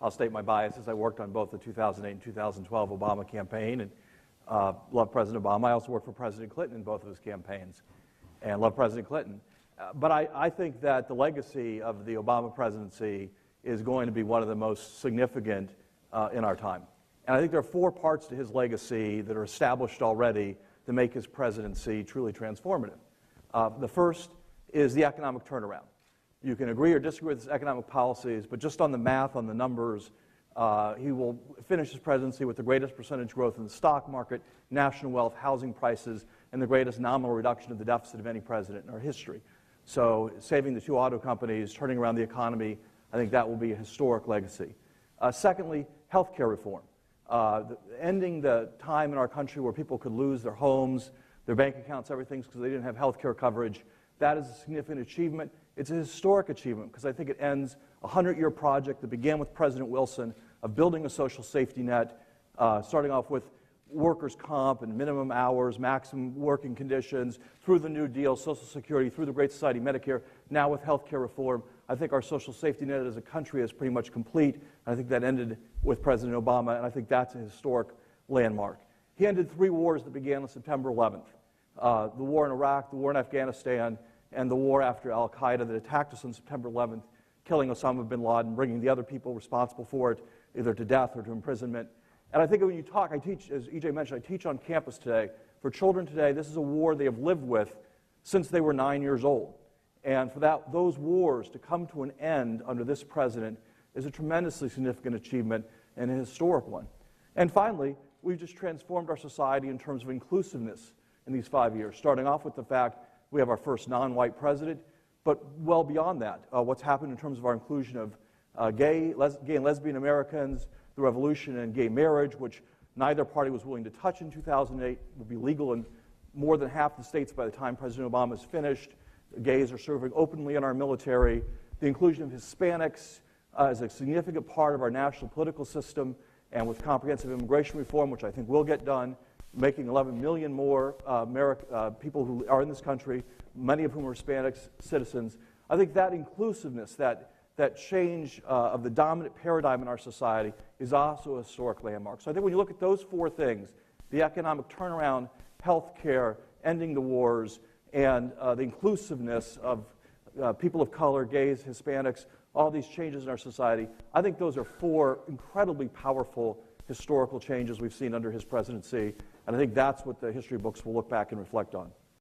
I'll state my biases. I worked on both the 2008 and 2012 Obama campaign and love President Obama. I also worked for President Clinton in both of his campaigns and love President Clinton. But I think that the legacy of the Obama presidency is going to be one of the most significant in our time. And I think there are 4 parts to his legacy that are established already to make his presidency truly transformative. The first is the economic turnaround. You can agree or disagree with his economic policies, but just on the math, on the numbers, he will finish his presidency with the greatest percentage growth in the stock market, national wealth, housing prices, and the greatest nominal reduction of the deficit of any president in our history. So saving the 2 auto companies, turning around the economy, I think that will be a historic legacy. Secondly, health care reform. Ending the time in our country where people could lose their homes, their bank accounts, everything because they didn't have health care coverage. That is a significant achievement. It's a historic achievement because I think it ends a 100-year project that began with President Wilson of building a social safety net, starting off with workers' comp and minimum hours, maximum working conditions, through the New Deal, Social Security, through the Great Society, Medicare, now with health care reform. I think our social safety net as a country is pretty much complete. I think that ended with President Obama, and I think that's a historic landmark. He ended 3 wars that began on September 11th. The war in Iraq, the war in Afghanistan, and the war after al-Qaeda that attacked us on September 11th, killing Osama bin Laden, bringing the other people responsible for it either to death or to imprisonment. And I think when you talk, I teach, as EJ mentioned, I teach on campus today. For children today, this is a war they have lived with since they were 9 years old. And for those wars to come to an end under this president is a tremendously significant achievement and a historic one. And finally, we've just transformed our society in terms of inclusiveness in these 5 years, starting off with the fact we have our first non-white president, but well beyond that, what's happened in terms of our inclusion of gay and lesbian Americans, the revolution in gay marriage, which neither party was willing to touch in 2008, will be legal in more than half the states by the time President Obama is finished. Gays are serving openly in our military. The inclusion of Hispanics is a significant part of our national political system, and with comprehensive immigration reform, which I think will get done, making 11 million more people who are in this country, many of whom are Hispanic citizens. I think that inclusiveness, that change of the dominant paradigm in our society is also a historic landmark. So I think when you look at those 4 things, the economic turnaround, health care, ending the wars, and the inclusiveness of people of color, gays, Hispanics, all these changes in our society, I think those are 4 incredibly powerful historical changes we've seen under his presidency, and I think that's what the history books will look back and reflect on.